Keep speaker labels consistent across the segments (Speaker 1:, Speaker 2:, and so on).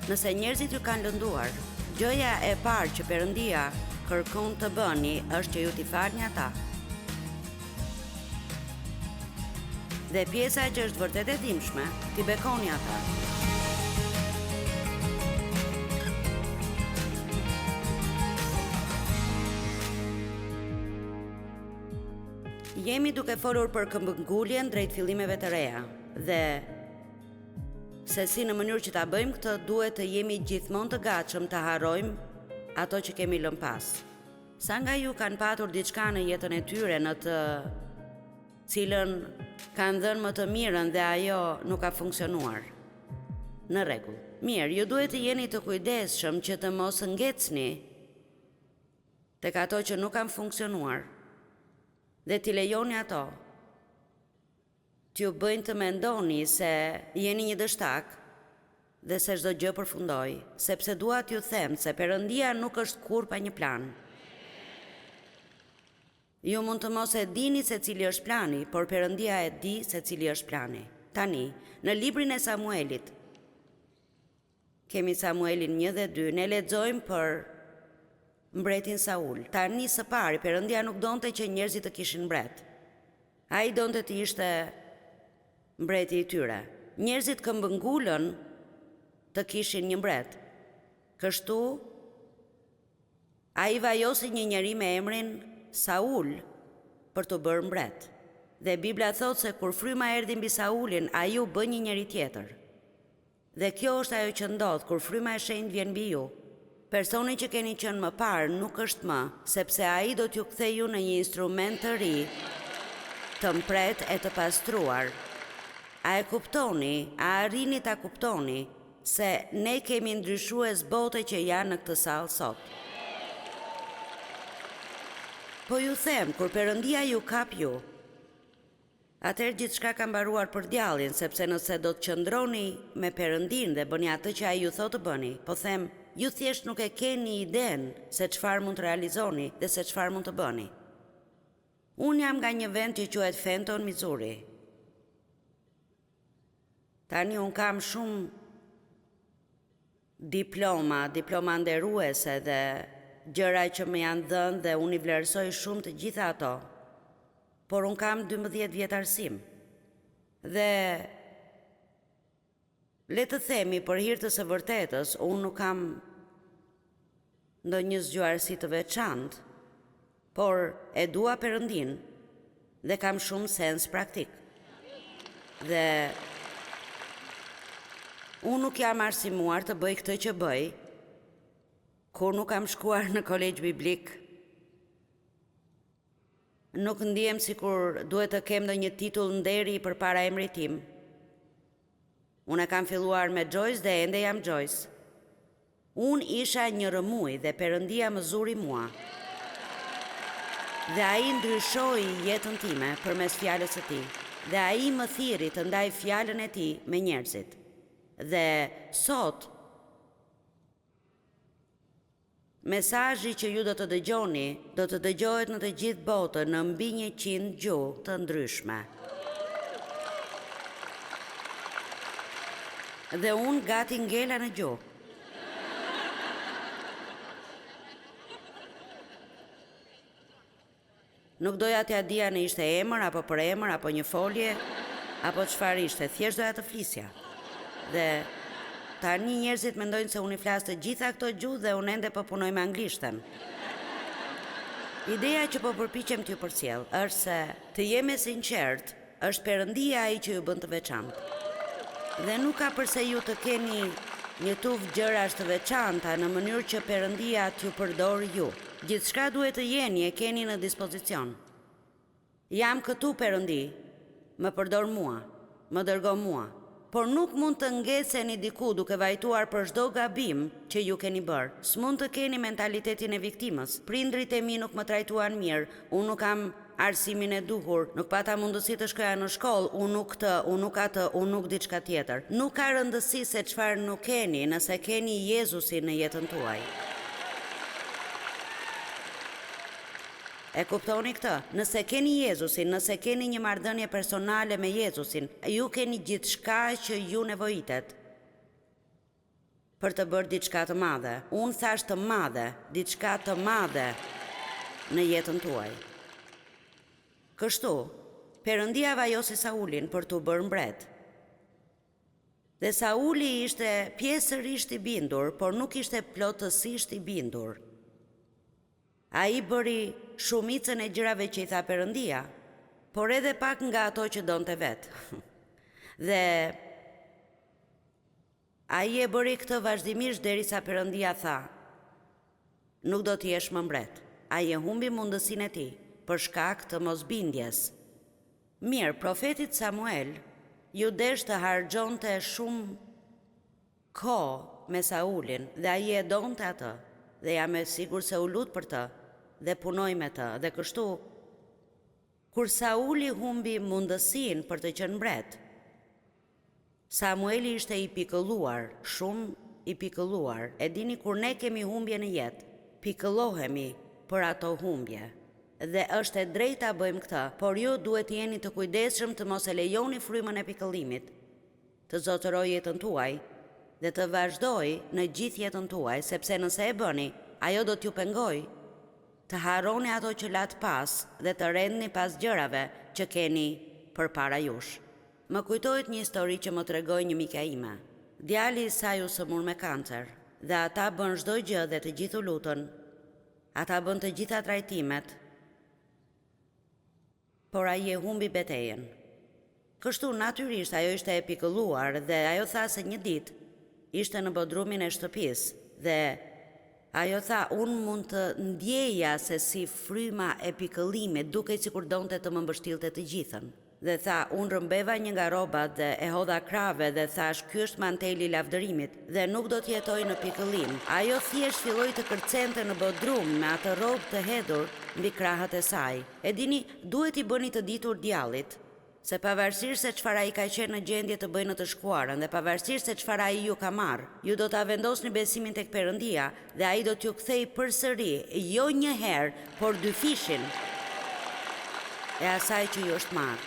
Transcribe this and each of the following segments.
Speaker 1: Nëse njerëzit ju kanë lënduar, gjëja e parë që Perëndia kërkon të bëni është që ju t'i falni ata. Dhe pjesa që është vërtet e dhimbshme, t'i bekoni ata. Jemi duke folur për këmbënguljen drejt fillimeve të reja dhe se si në mënyrë që ta bëjmë këtë duhet të jemi gjithmonë të gatshëm të harrojmë ato që kemi lënë pas. Sa nga ju kanë patur diçka në jetën e tyre në të cilën kanë dhënë më të mirën dhe ajo nuk ka funksionuar. Në rregull. Mirë, ju duhet të jeni të kujdesshëm që të mos ngecni tek ato që nuk kanë funksionuar dhe t'i lejoni ato t'ju bëjnë të mendoni se jeni një dështak dhe se çdo gjë përfundoi, sepse dua t'ju them se Perëndia nuk është kurrë pa një plan. Ju mund të mos e dini se cili është plani, por Perëndia e di se cili është plani. Tani, në librin e Samuelit, kemi Samuelin 1 dhe 2, ne lexojmë për mbretin Saul. Tani së pari, Perëndia nuk donte që njerëzit të kishin mbret. Ai donte të ishte mbreti i tyre. Njerëzit këmbëngulën të kishin një mbret. Kështu, ai vajosi një njeri me emrin Saul për të bërë mbret. Dhe Bibla thot se kur fryma erdhi mbi Saulin, ai u bë një njeri tjetër. Dhe kjo është ajo që ndodh kur fryma e shenjtë vjen mbi ju. Personi që keni qenë më parë nuk është më, sepse ai do t'ju kthejë ju në një instrument të ri, të mpret e të pastruar. A e kuptoni, a arrini ta kuptoni se ne kemi ndryshues bote që janë në këtë sallë sot? Po ju them, kur Perëndia ju kap ju, atëherë gjithçka ka mbaruar për djallin, sepse nëse do të qëndroni me Perëndin dhe bëni atë që ai ju thotë të bëni, po them, ju thjesht nuk e keni iden se çfarë mund të realizoni dhe se çfarë mund të bëni. Unë jam nga një vend që quhet Fenton, Missouri. Tani unë kam shumë diploma nderuese dhe gjëra që më janë dhënë dhe unë i vlerësoj shumë të gjitha ato. Por unë kam 12 vjet arsim. Dhe le të themi për hir të së vërtetës, unë nuk kam ndonjë zgjuarsi të veçantë, por e dua Perëndin dhe kam shumë sens praktik. Dhe unë nuk jam arsimuar të bëj këtë që bëj, kur nuk kam shkuar në kolegj biblik. Nuk ndihem sikur duhet të kem ndonjë titull nderi përpara emrit tim. Unë kam filluar me Joyce dhe ende jam Joyce. Unë isha një rëmuj dhe Perëndia më zuri mua. Dhe ai ndryshoi jetën time përmes fjalës së tij. Dhe ai më thirri të ndaj fjalën e tij me njerëzit. Dhe sot mesazhi që ju do të dëgjoni, do të dëgjohet në të gjithë botën në mbi 100 gjuhë të ndryshme. Dhe unë gati ngela në gjuhë. Nuk doja t'ja dija në ishte emër, apo për emër, apo një folje, apo çfarë ishte, thjesht doja të flisja. Dhe tani njerëzit mendojnë se unë i flas të gjitha këto gjuhë dhe unë ende po punoj me anglishtën. Ideja që po përpiqem t'ju përcjell është se të jem e sinqert, është Perëndia ai që ju bën të veçantë. Dhe nuk ka përse ju të keni një tufë gjërash të veçanta në mënyrë që Perëndia t'ju përdor ju. Gjithçka duhet të jeni e keni në dispozicion. Jam këtu Perëndi, më përdor mua, më dërgo mua, por nuk mund të ngeseni diku duke vajtuar për çdo gabim që ju keni bërë. S'mund të keni mentalitetin e viktimës. Prindrit e mi nuk më trajtuan mirë, unë nuk kam arsimin e duhur, nuk pata mundësi të shkoja në shkollë, unë nuk këtë, unë nuk atë, unë nuk diçka tjetër. Nuk ka rëndësi se çfarë nuk keni nëse keni Jezusin në jetën tuaj. E kuptoni këtë? Nëse keni Jezusin, nëse keni një marrëdhënie personale me Jezusin, ju keni gjithçka që ju nevojitet për të bërë diçka të madhe. Unë thash të madhe, diçka të madhe në jetën tuaj. Kështu, Perëndia vajosi Saulin për t'u bërë mbret. Dhe Sauli ishte pjesërisht i bindur, por nuk ishte plotësisht i bindur. Ai bëri shumicën e gjërave që i tha Perëndia, por edhe pak nga ato që donte vet. Dhe ai e bëri këtë vazhdimisht derisa Perëndia tha: "Nuk do të jesh më mbret." Ai e humbi mundësinë e tij për shkak të mosbindjes. Mirë, profetit Samuel ju desh të harxhonte shumë kohë me Saulin dhe ai e donte atë dhe jam e sigurt se u lut për të dhe punoi me të dhe kështu kur Sauli humbi mundësinë për të qenë mbret, Samueli ishte i pikëlluar, shumë i pikëlluar. E dini, kur ne kemi humbje në jetë, pikëllohemi për ato humbje. Dhe është e drejta bëjmë këtë, por ju duhet jeni të kujdesshëm të mos e lejoni frymën e pikëllimit të zotërojë jetën tuaj dhe të vazhdoj në gjithë jetën tuaj, sepse nëse e bëni, ajo do t'ju pengoj të harroni ato që lat pas dhe të rendni pas gjërave që keni përpara jush. Më kujtohet një histori që më tregoi një mike ime. Djali i saj u sëmur me kancer dhe ata bën çdo gjë dhe të gjithë u lutën. Ata bën të gjitha trajtimet, por ai e humbi betejën. Kështu natyrisht ajo ishte e pikëlluar dhe ajo tha se një ditë ishte në bodrumin e shtëpisë dhe ajo tha: "Unë mund të ndjeja se si fryma e pikëllimit duket sikur donte të më mbështillte të gjithën." Dhe tha: "Unë rëmbeva një nga rrobat dhe e hodha krave dhe thash, ky është manteli i lavdërimit dhe nuk do të jetoj në pikëllim." Ajo thjesht filloi të kërcente në bodrum me atë rrobë të hedhur mbi krahët e saj. E dini, duhet i bëni të ditur djallit se pavarësisht se çfarë ai ka qenë në gjendje të bëjë në të shkuarën dhe pavarësisht se çfarë ai ju ka marrë, ju do ta vendosni besimin tek Perëndia dhe ai do t'ju kthej përsëri, jo një herë, por 2 fishin e asaj që ju është marrë.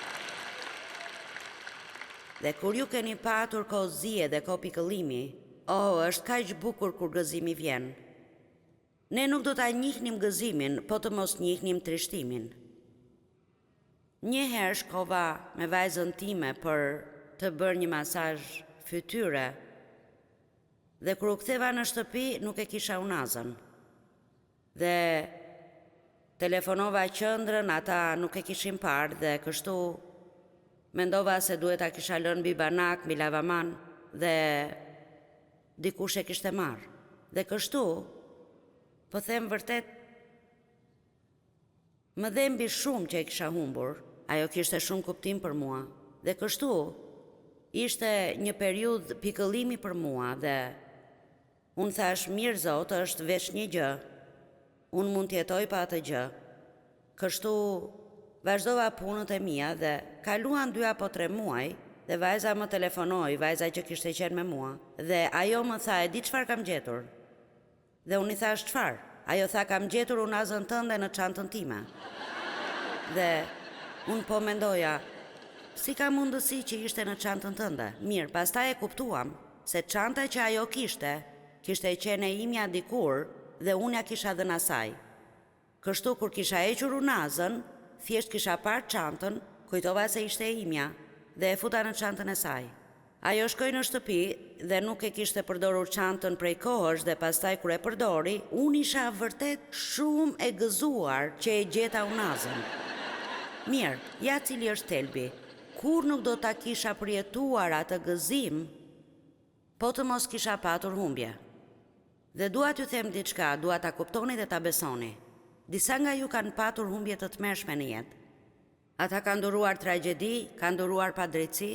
Speaker 1: Dhe kur ju keni patur kohë zie dhe kohë pikëllimi, është kaq bukur kur gëzimi vjen. Ne nuk do ta njihnim gëzimin, po të mos njihnim trishtimin. Një herë shkova me vajzën time për të bërë një masazh fytyre dhe kur u ktheva në shtëpi nuk e kisha unazën. Dhe telefonova qendrën, ata nuk e kishin parë dhe kështu mendova se duhet ta kisha lënë mbi banak, mbi lavaman dhe dikush e kishte marrë. Dhe kështu, po them vërtet, më dhembi shumë që e kisha humbur. Ajo kishte shumë kuptim për mua. Dhe kështu, ishte një periudhë pikëllimi për mua dhe unë thash, mirë Zot, është veç një gjë. Unë mund t'jetoj pa atë gjë. Kështu vazhdova punët e mia dhe kaluan 2 apo 3 muaj dhe vajza më telefonoi, vajza që kishte qenë me mua, dhe ajo më tha: "E di çfarë kam gjetur?" Dhe unë i thash: "Çfarë?" Ajo tha: "Kam gjetur unazën tënde në çantën time." Dhe unë po mendoja, si ka mundësi që ishte në çantën tënde? Mirë, pastaj e kuptuam se çanta që ajo kishte qenë e imja dikur dhe unë ja kisha dhënë asaj. Kështu kur kisha hequr unazën, thjesht kisha parë çantën, kujtova se ishte e imja dhe e futa në çantën e saj. Ajo shkoi në shtëpi dhe nuk e kishte përdorur çantën prej kohësh dhe pastaj kur e përdori, unë isha vërtet shumë e gëzuar që e gjeta unazën. Mirë, ja cili është thelbi. Kur nuk do ta kisha përjetuar atë gëzim, po të mos kisha patur humbje. Dhe dua t'ju them diçka, dua ta kuptoni dhe ta besoni. Disa nga ju kanë patur humbje të tmerrshme në jetë. Ata kanë duruar tragjedi, kanë duruar padrejtësi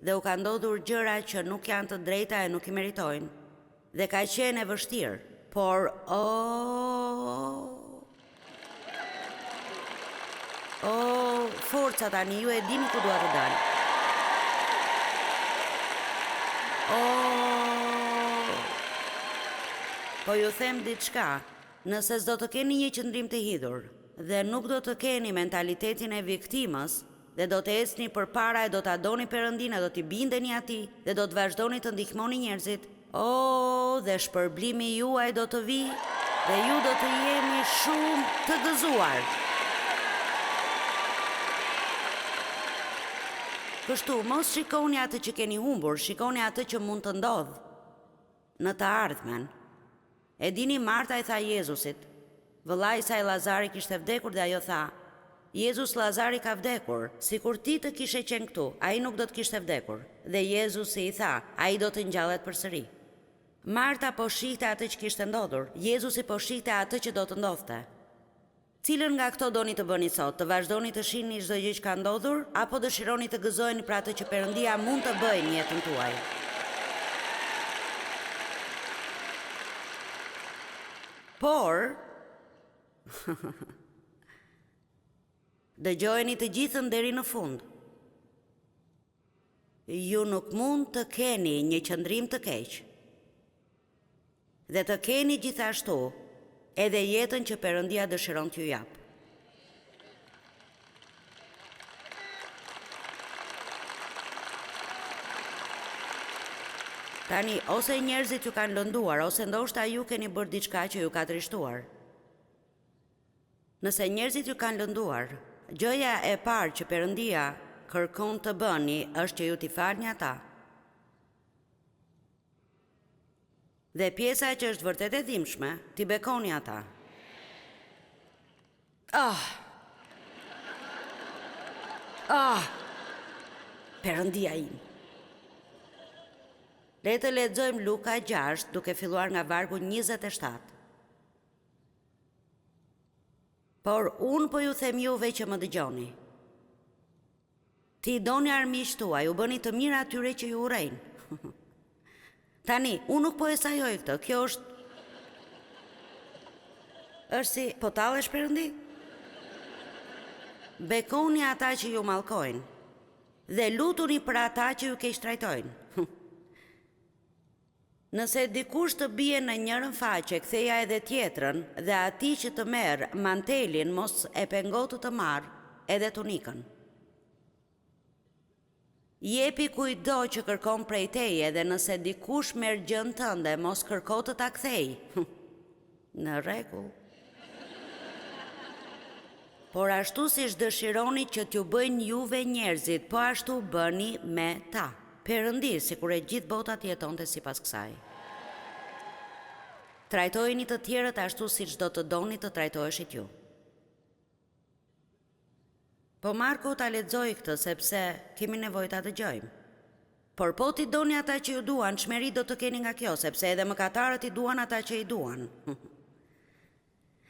Speaker 1: dhe u kanë ndodhur gjëra që nuk janë të drejta e nuk i meritojnë. Dhe ka qenë e vështirë, por forca tani, ju e dini ku dua të dal. Po ju them diçka, nëse s'do të keni një qëndrim të hidhur dhe nuk do të keni mentalitetin e viktimës dhe do të ecni përpara e do ta doni Perëndinë, do t'i bindeni atij dhe do të vazhdoni të ndihmoni njerëzit, O, dhe shpërblimi juaj do të vi, dhe ju do të jeni shumë të gëzuar. Kështu, mos shikoni atë që keni humbur, shikoni atë që mund të ndodhë në të ardhmen. E dini, Marta i tha Jezusit, vëllai i saj Lazari kishte vdekur dhe ajo tha, Jezus, Lazari ka vdekur, sikur ti të kishe qenë këtu, ai nuk do të kishte vdekur. Dhe Jezusi i tha, ai do të ngjallet përsëri. Marta po shihte atë që kishte ndodhur, Jezusi po shihte atë që do të ndodhte. Cilën nga këto doni të bëni sot, të vazhdoni të shihni çdo gjë që ka ndodhur, apo dëshironi të gëzojeni për atë që Perëndia mund të bëjë në jetën tuaj? Por, dëgjojeni të gjithën deri në fund. Ju nuk mund të keni një qëndrim të keq. Dhe të keni gjithashtu edhe jetën që Perëndia dëshiron t'ju jap. Tani, ose njerëzit ju kanë lënduar, ose ndoshta ju keni bërë diçka që ju ka trishtuar. Nëse njerëzit ju kanë lënduar, gjëja e parë që Perëndia kërkon të bëni është që ju t'i falni ata. Dhe pjesa që është vërtet e dhimbshme, t'i bekoni ata. Perëndia im. Le të lexojmë Luka 6, duke filluar nga vargu 27. Por unë po ju them juve që më dëgjoni. Ti doni armiqtë tuaj, u bëni të mirë atyre që ju urrejnë. Tani, unë nuk po e sajoj këtë, kjo është si, po tallesh Perëndi? Bekoni ata që ju mallkojnë, dhe lutuni për ata që ju keq trajtojnë. Nëse dikush të bie në njërën faqe, ktheja edhe tjetrën, dhe atij që të merr mantelin mos e pengotë të marr edhe tunikën. Jepi kujdo që kërkon prej teje, dhe nëse dikush merr gjën tënde, mos kërko të ta kthej. Në rregull. Por ashtu siç dëshironi që t'ju bëjnë juve njerëzit, po ashtu bëni me ta. Perëndi, sikur e gjithë bota të jetonte sipas kësaj. Trajtojeni të tjerët ashtu siç do të doni të trajtoheshit ju. Po Marko ta lexoj këtë sepse kemi nevojë ta dëgjojmë. Por po ti doni ata që ju duan, çmeri do të keni nga kjo, sepse edhe mëkatarët i duan ata që i duan.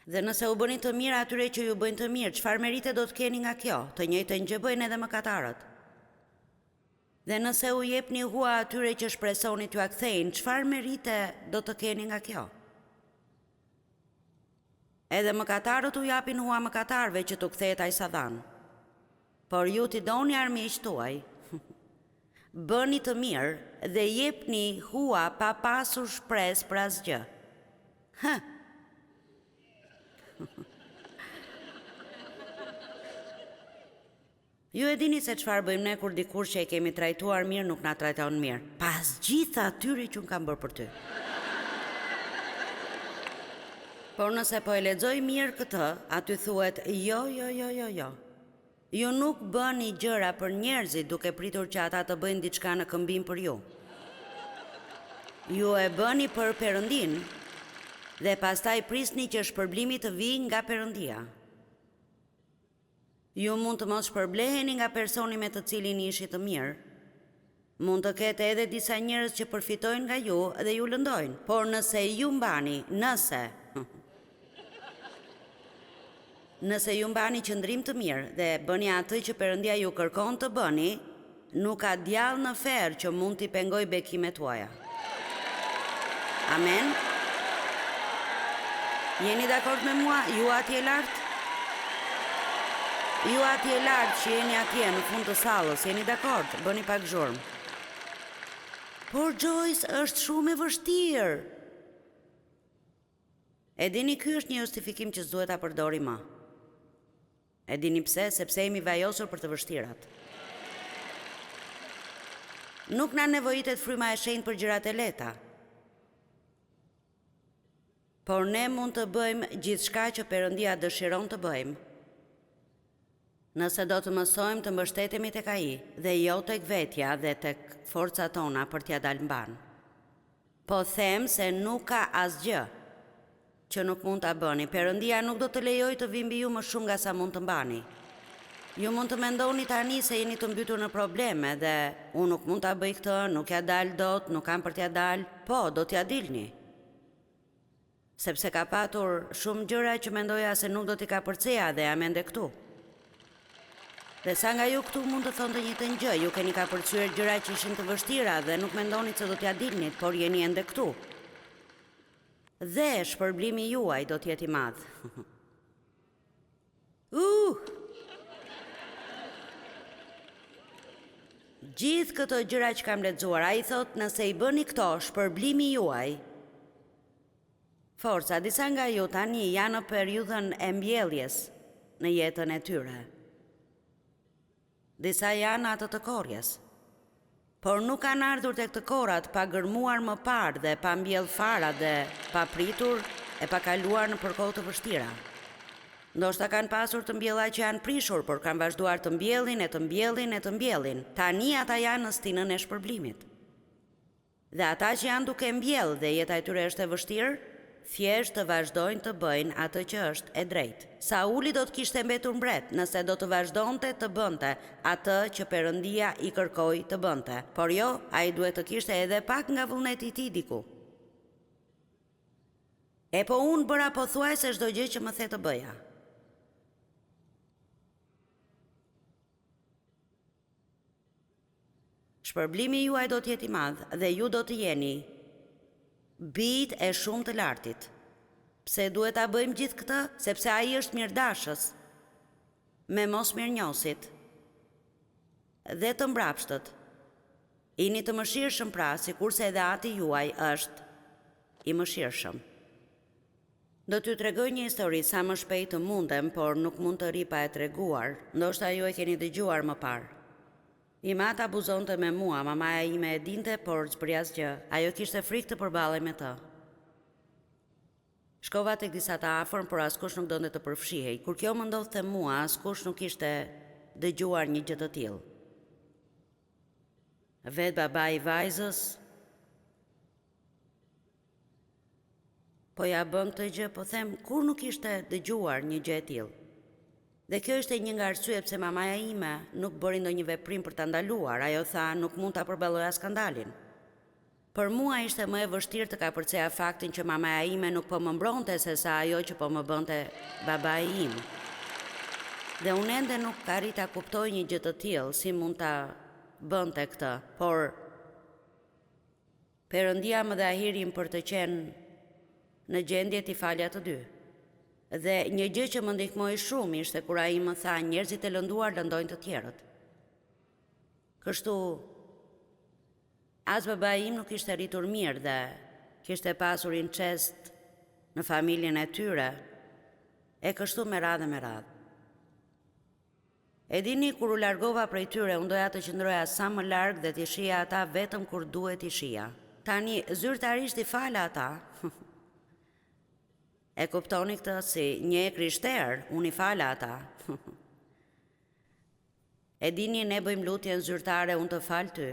Speaker 1: Dhe nëse u bëni të mirë atyre që ju bëjnë të mirë, çfarë merite do të keni nga kjo? Të njëjtën gjë bëjnë edhe mëkatarët. Dhe nëse u jepni hua atyre që shpresoni t'ju kthejnë, çfarë merite do të keni nga kjo? Edhe mëkatarët u japin hua mëkatarëve që t'u kthehet ai sa dhan. Por ju t'i doni armiqtë tuaj, bëni të mirë dhe jepni hua pa pasur shpresë për asgjë. Ju e dini se çfarë bëjmë ne kur dikush që e kemi trajtuar mirë nuk na trajton mirë, pas gjithë atyre që unë kam bërë për ty. Por nëse po e lexoj mirë këtë, aty thuhet jo. Ju nuk bëni gjëra për njerëzit duke pritur që ata të bëjnë diçka në këmbim për ju. Ju e bëni për Perëndin dhe pastaj prisni që shpërblimi të vijë nga Perëndia. Ju mund të mos shpërbleheni nga personi me të cilin ishit të mirë. Mund të ketë edhe disa njerëz që përfitojnë nga ju dhe ju lëndojnë, por nëse ju mbani qëndrim të mirë dhe bëni atë që Perëndia ju kërkon të bëni, nuk ka djallë në ferë që mund t'i pengoj bekimet tuaja. Amen? Jeni dakord me mua? Ju atje lartë? Ju atje lartë që jeni atje në fund të sallës, jeni dakord? Bëni pak zhurmë. Por Joyce, është shumë e vështirë. E dini, ky është një justifikim që s'duhet ta përdori më. E dini pse? Sepse jemi vajosur për të vështirat. Nuk na nevojitet fryma e shenjtë për gjërat e lehta. por ne mund të bëjmë gjithçka që Perëndia dëshiron të bëjmë. Nëse do të mësojmë të mbështetemi tek ai dhe jo tek vetja dhe tek forcat tona për t'ia dalë mban. Po them se nuk ka asgjë që nuk mund ta bëni. Perëndia nuk do të lejojë të vi mbi ju më shumë nga sa mund të mbani. Ju mund të mendoni tani se jeni të mbytur në probleme dhe unë nuk mund ta bëj këtë, nuk ja dal dot, nuk kam për t'ja dal. Po, do t'ja dilni. Sepse ka patur shumë gjëra që mendoja se nuk do t'i ka përceja dhe jam ende këtu. Dhe sa nga ju këtu mund të thonë të njëjtën gjë, ju keni ka përcyer gjëra që ishin të vështira dhe nuk mendonit se do t'ja dilnit, por jeni ende këtu. Dhe shpërblimi juaj do t'jetë i madh. Gjithë këto gjëra që kam lexuar, ai thot nëse i bëni këto, shpërblimi juaj. Forca, disa nga ju tani janë në periudhën e mbjelljes në jetën e tyre. Disa janë atë të korjes, por nuk kanë ardhur tek të korrat pa gërmuar më parë dhe pa mbjell fara dhe pa pritur e pa kaluar në përkohë të vështira. Ndoshta kanë pasur të mbjella që janë prishur, por kanë vazhduar të mbjellin e të mbjellin e të mbjellin. Tani ata janë në stinën e shpërblimit. Dhe ata që janë duke mbjell dhe jeta e tyre është e vështirë, thjesht të vazhdojnë të bëjnë atë që është e drejtë. Sauli do të kishte mbetur mbret nëse do të vazhdonte të bënte atë që Perëndia i kërkoi të bënte. Por jo, ai duhet të kishte edhe pak nga vullneti i tij diku. E po unë bëra pothuajse çdo gjë që më the të bëja. Shpërblimi juaj do të jetë i madh dhe ju do të jeni bijt e shumë të lartit. Pse duhet ta bëjmë gjithë këtë? Sepse ai është mirëdashës me mos mirënjohësit dhe të mbrapshtët. Jini të mëshirshëm pra, sikurse edhe Ati juaj është i mëshirshëm. Do t'ju tregoj një histori sa më shpejt të mundem, por nuk mund të ri pa e treguar. Ndoshta ju e keni dëgjuar më parë. Imata abuzonte me mua, mamaja ime e dinte, por s'bëri asgjë. Ajo kishte frikë të përballej me të. Shkova tek disa të afërm, por askush nuk donte të përfshihej. Kur kjo më ndodhte mua, askush nuk kishte dëgjuar një gjë të tillë. Vet baba i vajzës po ja bën këtë gjë, po them kur nuk ishte dëgjuar një gjë e tillë. Dhe kjo ishte një nga arsyet pse mamaja ime nuk bëri ndonjë veprim për ta ndaluar. Ajo tha nuk mund ta përballoja skandalin. Për mua ishte më e vështirë të kapërceja faktin që mamaja ime nuk po më mbronte se sa ajo që po më bënte babai im. Dhe unë ende nuk arrita kuptoj një gjë të tillë, si mund ta bënte këtë, por Perëndia më dha hirin për të qenë në gjendje t'i falja të dy. Dhe një gjë që më ndihmoi shumë ishte kur ai më tha njerëzit e lënduar lëndojnë të tjerët. Kështu, as babai im nuk ishte rritur mirë dhe kishte pasur incest në familjen e tyre, e kështu me radhë me radhë. E dini, kur u largova prej tyre, unë doja të qëndroja sa më larg dhe t'i shija ata vetëm kur duhet t'i shija. Tani, zyrtarisht i fala ata. E kuptoni këtë si një e krishterë, unë i fala ata. E dini, ne bëjmë lutjen zyrtare, unë të fal ty.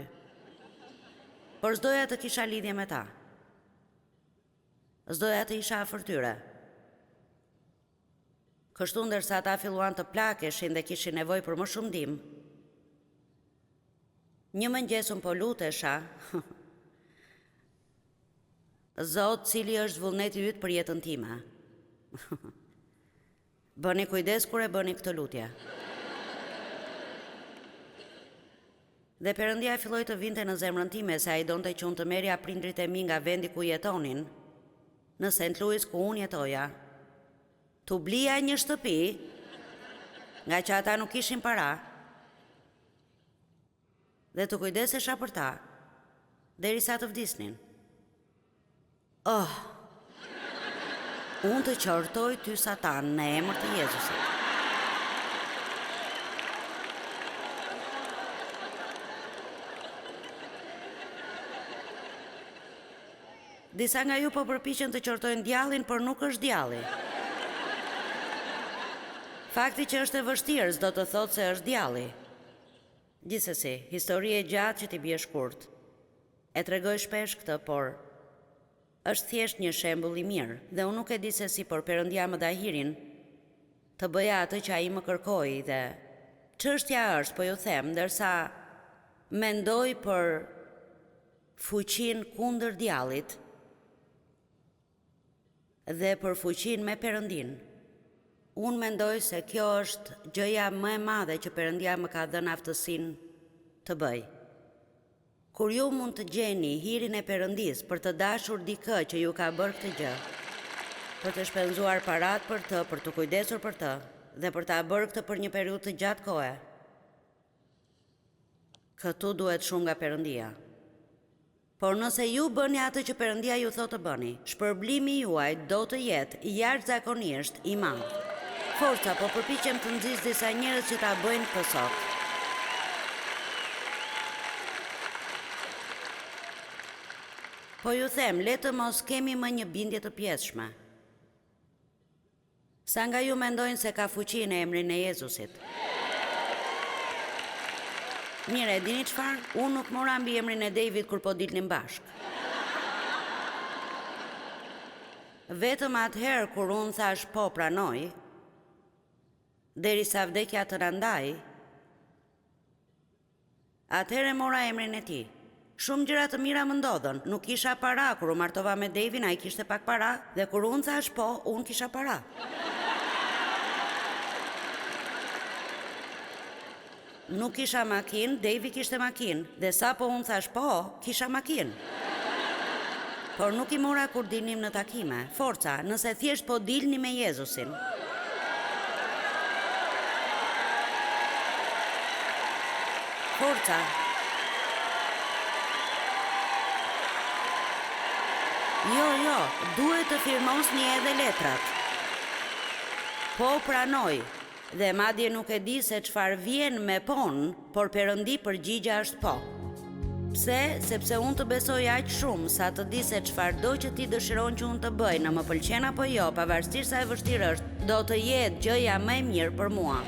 Speaker 1: Por s'doja të kisha lidhje me ta. S'doja të isha afër tyre. Kështu ndërsa ata filluan të plakeshin dhe kishin nevojë për më shumë ndihmë. Një mëngjes unë po lutesha. Zot, cili është vullneti yt për jetën time? Bëni kujdes kur e bëni këtë lutje. Dhe Perëndia filloi të vinte në zemrën time se ai donte që unë të merrja prindrit e mi nga vendi ku jetonin, në St. Louis ku unë jetoja, t'u blija një shtëpi, nga që ata nuk kishin para, dhe të kujdesesha për ta, derisa të vdisnin. Unë të qortoj ty Satan në emër të Jezusit. Disa nga ju po përpiqen të qortojnë djallin, por nuk është djalli. Fakti që është e vështirë s'do të thotë se është djalli. Gjithsesi, histori e gjatë që t'i bie shkurt. E tregoj shpesh këtë, por është thjesht një shembull i mirë, dhe unë nuk e di se si, por Perëndia më dha hirin të bëja atë që ai më kërkoi, dhe çështja është, po ju them, ndërsa mendoj për fuqinë kundër djallit dhe për fuqinë me Perëndin. Unë mendoj se kjo është gjëja më e madhe që Perëndia më ka dhënë aftësinë të bëj. Kur ju mund të gjeni hirin e Perëndis për të dashur dikë që ju ka bërë këtë gjë, për të shpenzuar parat për të, për të kujdesur për të, dhe për ta bërë këtë për një periudhë të gjatë kohe, këtu duhet shumë nga Perëndia. Por nëse ju bëni atë që Perëndia ju thotë të bëni, shpërblimi juaj do të jetë jashtëzakonisht i madh. Forca, po përpiqem të nxis disa njerëz që ta bëjnë këtë sot. Po ju them, le të mos kemi më një bindje të pjesshme. Sa nga ju mendojnë se ka fuqi në emrin e Jezusit? Mire, dini çfarë? Unë nuk mora mbi emrin e David kur po dilnim bashkë. Vetëm atëherë kur unë thash po pranoj, derisa vdekja të na ndajë, atëherë mora emrin e tij. Shumë gjëra të mira më ndodhen. Nuk kisha para kur u martova me Devin, ai kishte pak para, dhe kur unë thash po, unë kisha para. Nuk kisha makinë, Devi kishte makinë, dhe sa po unë thash po, kisha makinë. Por nuk i mora kur dilnim në takime. Forca, nëse thjesht po dilni me Jezusin. Forca. Jo, duhet të firmosni edhe letrat. Po pranoj, dhe madje nuk e di se çfarë vjen me pon, por Perëndi përgjigja është po. Pse? Sepse unë të besoj aq shumë sa të di se çfarëdo që ti dëshiron që unë të bëj, në më pëlqen apo jo, pavarësisht sa e vështirë është, do të jetë gjëja më e mirë për mua.